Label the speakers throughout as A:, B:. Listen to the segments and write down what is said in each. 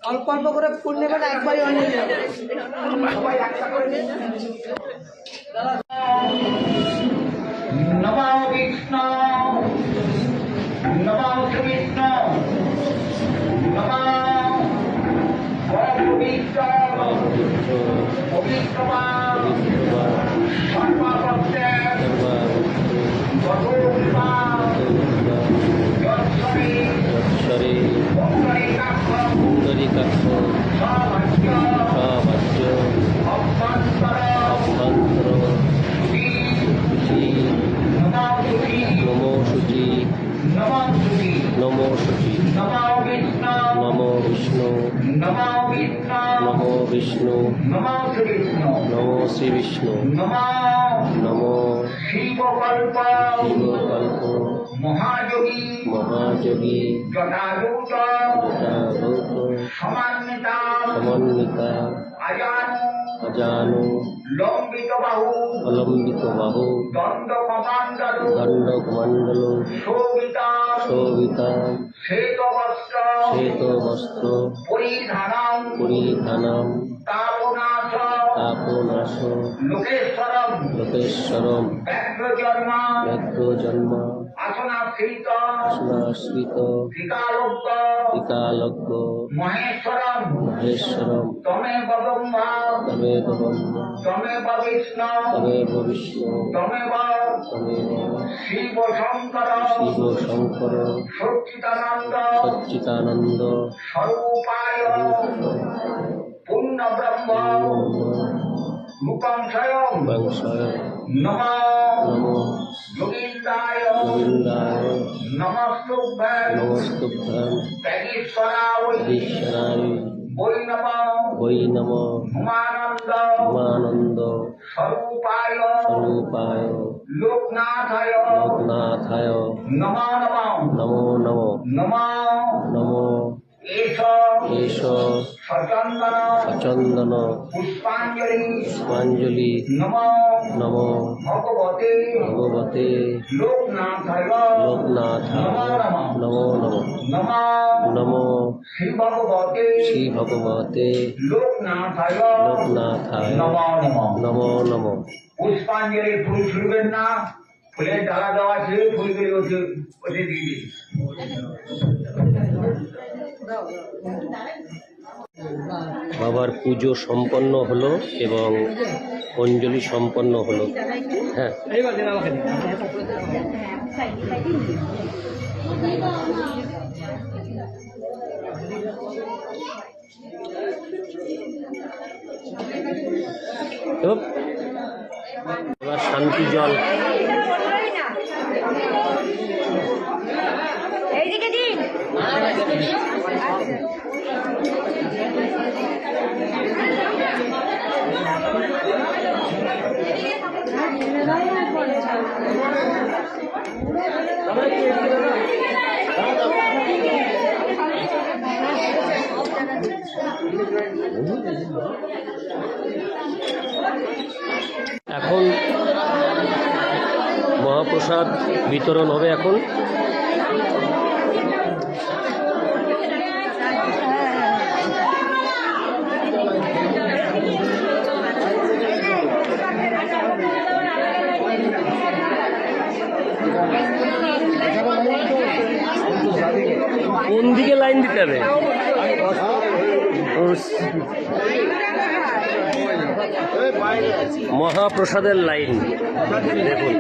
A: অল্প অল্প করে ফুল নেবেন, একবারই অঞ্জলি নেবেন।
B: নমো বিষ্ণু নমো বিষ্ণু নমো পবিত্র পবিত্রমা সর্বভক্তে ভগবান
C: পুণ্ডরীকাক্ষ সভাজ্য অভ্যন্তর নমো শুচি নমো শুচি নমো বিষ্ণু নমো বিষ্ণু নমো শ্রী বিষ্ণু নমো শিবকল্প মহাযোগী জটাযূত সমন্বিতা অজানু অলম্বিত বাহু দণ্ড কমণ্ডল শোভিতা শ্বেত বস্ত্র পরিধানম তাপনাশ লোকেশ্বরম ব্যাঘ্রজন্ম আসনাশ্রিত ত্রিকালজ্ঞ মহেশ্বরম তমেব বিষ্ণু তমেব শিব শঙ্কর সচ্চিদানন্দ স্বরূপায় পূর্ণ ব্রহ্ম রূপং স্বয়ং নমো যোগীন্দ্রায় নমস্তুভ্যং ত্যাগীশ্বরায় বৈ নমো উমানন্দ স্বরূপায় লোকনাথায় নমো নমো এষ সচন্দন পুষ্পাঞ্জলি নমো ভগবতে লোকনাথায় নমো নমো শ্রী ভগবতে লোকনাথায় নমো পুষ্পাঞ্জলি ফুল ছুড়বেন না, ফুলের ডালা দেওয়া ছিল, ফুলগুলি ওঠে দিয়ে বাবার পুজো সম্পন্ন হলো এবং অঞ্জলি সম্পন্ন হলো। হ্যাঁ, এবার শান্তি জল এখন মহাপ্রসাদ বিতরণ হবে। এখন কোন দিকে লাইন দিতে হবে? মহাপ্রসাদের লাইন দেখুন।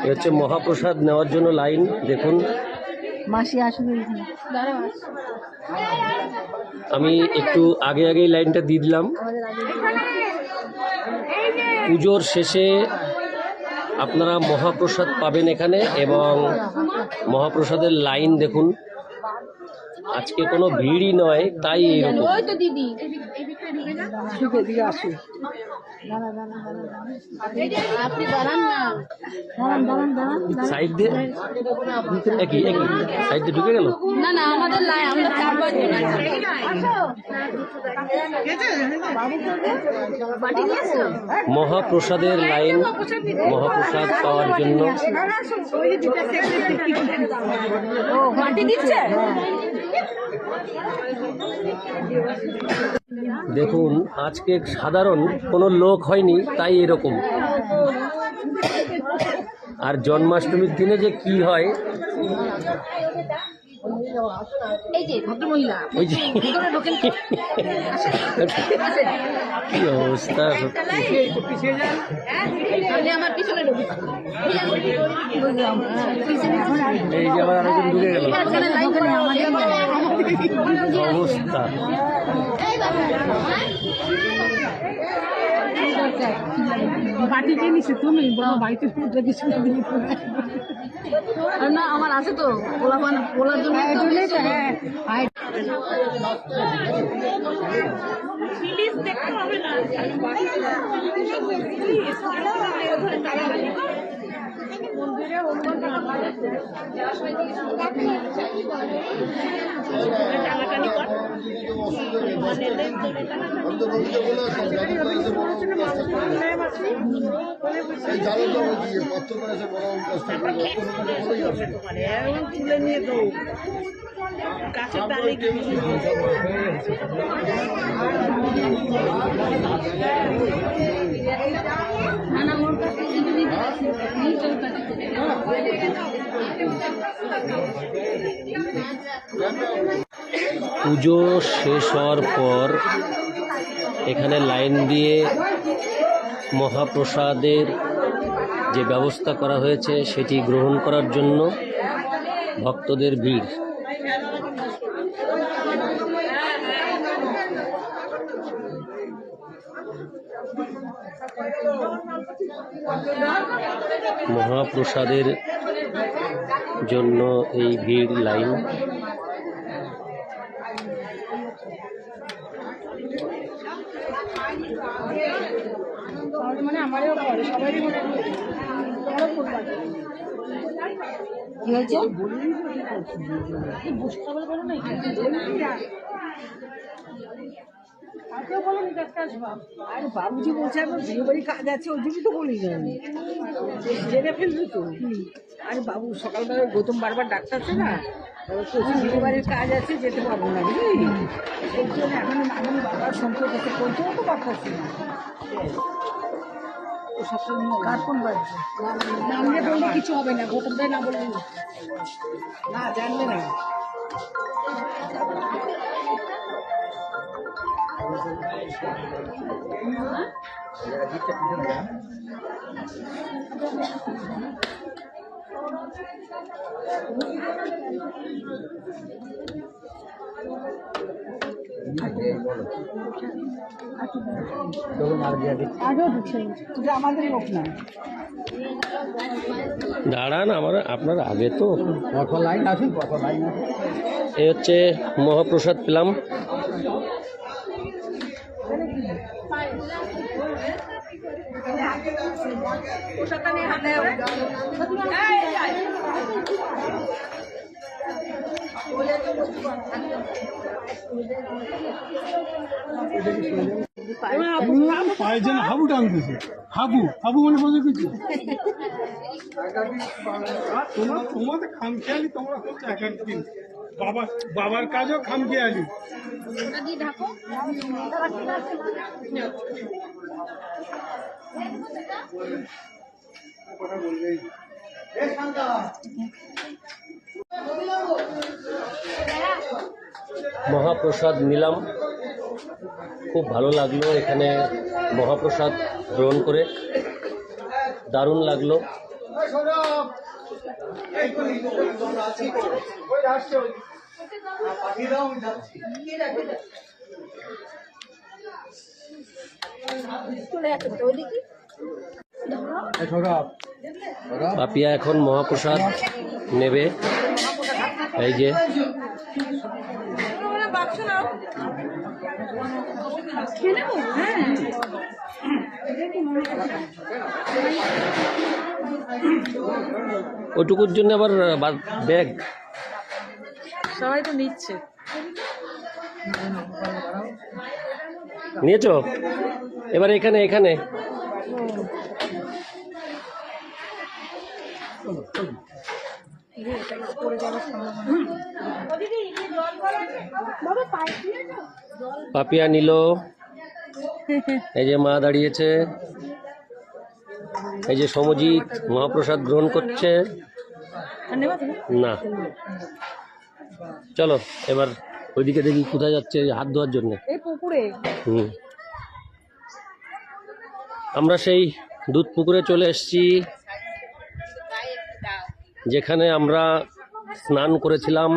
C: হচ্ছে মহাপ্রসাদ নেওয়ার জন্য লাইন দেখুন। আমি একটু আগেই লাইনটা দিয়ে দিলাম। পুজোর শেষে আপনারা মহাপ্রসাদ পাবেন এখানে, এবং মহাপ্রসাদের লাইন দেখুন। আজকে কোনো ভিড়ই নয়, তাই এইরকম।
A: এদিকে আসি। আপনি দাঁড়ান না,
D: সাইড দিয়ে একই সাইড দিয়ে ঢুকে গেল।
A: না না আমাদের লাই আমরা 4-5 জন আছি।
D: মহাপ্রসাদের লাইন, মহাপ্রসাদ পাওয়ার জন্য।
A: মাটি দিচ্ছে।
D: দেখুন আজকে সাধারণ কোনো লোক হয়নি, তাই এরকম। আর জন্মাষ্টমীর দিনে যে কি হয়,
A: এই যে ভদ্রমহিলা
D: ওই যে
A: ভিতরে ঢোকেন।
D: কি অবস্থা সত্যি।
A: আপনি আমার পিছনে ঢোকেন।
D: এই যে আবার আরেকজন ঢুকে গেল, অবস্থা।
A: পার্টিতে নিছে তুমি বাড়িতে কিছু না আমার আছে তো পোলার জন্য তুলে নিয়ে তো গাছের ডালে
D: পুজো শেষ হওয়ার পর এখানে লাইন দিয়ে মহাপ্রসাদের যে ব্যবস্থা করা হয়েছে সেটি গ্রহণ করার জন্য ভক্তদের ভিড়। মহাপ্রসাদের জন্য এই ভিড় লাইন।
A: মানে আমারও করে সবারই মনে কি হয়েছে বুঝতে পারবো না আর বাবুজি বলছে আমার বিয়ে বাড়ি কাজ আছে ওই জন্য তো বলি জেনে ফেলবে তো। আরে বাবু সকালবেলা গৌতম বারবার ডাক্তারছে না, বিয়ে বাড়ির কাজ আছে যেতে পারবো না বুঝলি, সেই জন্য এখন এখন বাবার সম্পর্ক আছে পৌঁছেও তো পারছি না। কার কোন বাড়ছে নামলে বললে কিছু হবে না, গৌতম ভাই না বললে না জানবে না। আমাদের লোক না
D: দাঁড়ান, আপনার আগে তো
C: কত লাইন আছে, কত লাইন আছে।
D: এই হচ্ছে মহাপ্রসাদ পেলাম।
E: পায়ে যেন হাবু টানতেছে, হাবু হাবু মানে বোঝে কিছু। তোমাদের খামখেয়ালি, তোমরা হচ্ছে এক একদিন বাবার কাজও খামখেয়ালি।
D: মহাপ্রসাদ নিলাম, খুব ভালো লাগলো এখানে মহাপ্রসাদ গ্রহণ করে, দারুণ লাগলো। পাপিয়া এখন মহাপ্রসাদ নেবে, এই যে ওইটুকুর জন্য আবার ব্যাগ
A: সবাই তো নিচ্ছে।
D: নিয়েছো? এবার এখানে এখানে পাপিয়া নিল, এই যে মা দাঁড়িয়েছে, এই যে সমজিৎ মহাপ্রসাদ গ্রহণ করছে। না, চলো এবার ওইদিকে দেখি কোথায় যাচ্ছে হাত ধোয়ার জন্য।
A: এই পুকুরে
D: আমরা সেই দুধ পুকুরে চলে এসেছি, যেখানে আমরা স্নান করেছিলাম।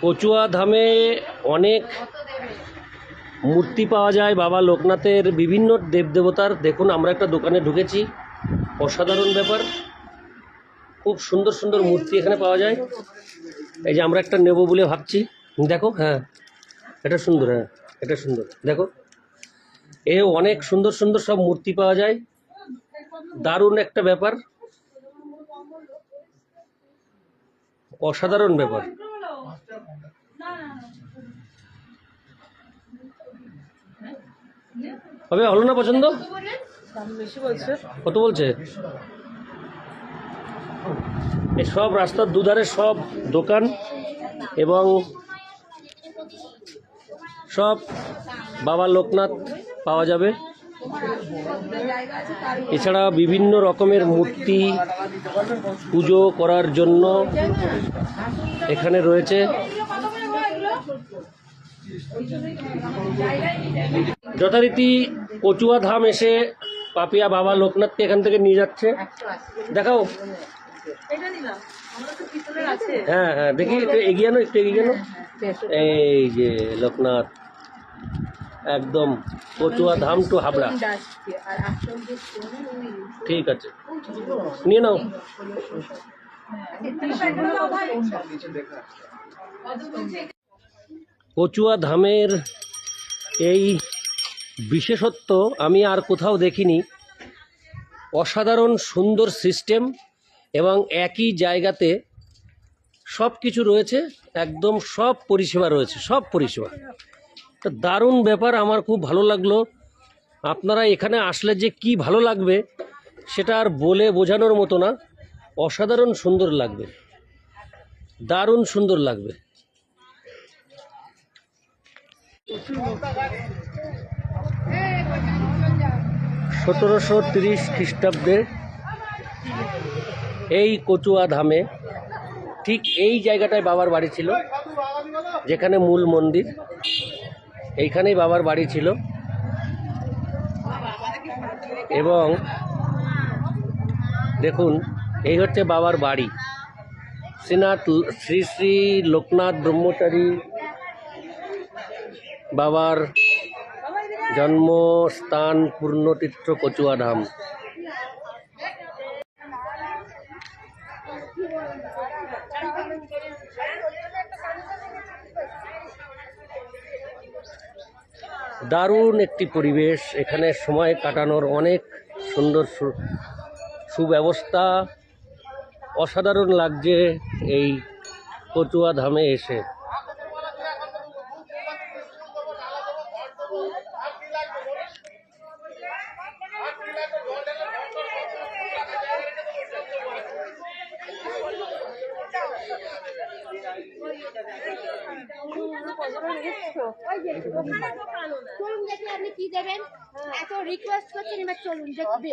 D: কচুয়া ধামে অনেক মূর্তি পাওয়া যায় বাবা লোকনাথের, বিভিন্ন দেবদেবতার। দেখুন আমরা একটা দোকানে ঢুকেছি, অসাধারণ ব্যাপার, খুব সুন্দর সুন্দর মূর্তি এখানে পাওয়া যায়। এই যে আমরা একটা নেব বলে ভাবছি, দেখো, হ্যাঁ এটা সুন্দর, হ্যাঁ এটা সুন্দর, দেখো এ অনেক সুন্দর সুন্দর সব মূর্তি পাওয়া যায়, দারুণ একটা ব্যাপার, অসাধারণ ব্যাপার। হবে হলো না পছন্দ?
A: বেশি বলছে।
D: কত বলছে? এই সব রাস্তার দুধারে সব দোকান এবং সব বাবা লোকনাথ পাওয়া যাবে। এছাড়া বিভিন্ন রকমের মূর্তি পুজো করার জন্য এখানে রয়েছে। যথারীতি কচুয়া ধাম এসে পাপিয়া বাবা লোকনাথকে এখান থেকে নিয়ে যাচ্ছে। দেখাও, হ্যাঁ হ্যাঁ দেখি, একটু এগিয়ে আনো, একটু এগিয়ে আনো। এই যে লোকনাথ, একদম কচুয়া ধাম টু হাবড়া। ঠিক আছে, নিয়ে নাও। কচুয়া ধামের এই বিশেষত্ব আমি আর কোথাও দেখিনি। অসাধারণ সুন্দর সিস্টেম এবং একই জায়গাতে সব কিছু রয়েছে, একদম সব পরিষেবা রয়েছে, সব পরিষেবা। তো দারুণ ব্যাপার, আমার খুব ভালো লাগলো। আপনারা এখানে আসলে যে কি ভালো লাগবে সেটা আর বলে বোঝানোর মতো না, অসাধারণ সুন্দর লাগবে, দারুণ সুন্দর লাগবে। 1730 খ্রিস্টাব্দে এই কচুয়া ধামে ঠিক এই জায়গাটায় বাবার বাড়ি ছিল, যেখানে মূল মন্দির, এইখানেই বাবার বাড়ি ছিল। এবং দেখুন এই হচ্ছে বাবার বাড়ি, শ্রী শ্রী লোকনাথ ব্রহ্মচারী বাবার জন্মস্থান পূর্ণতীর্থ কচুয়া ধাম। দারুণ একটি পরিবেশ, এখানে সময় কাটানোর অনেক সুন্দর সুব্যবস্থা, অসাধারণ লাগছে এই কচুয়া ধামে এসে।
F: চলুন দেখি আপনি কি দেবেন, এত রিকোয়েস্ট করছেন, এবার চলুন দেখবে।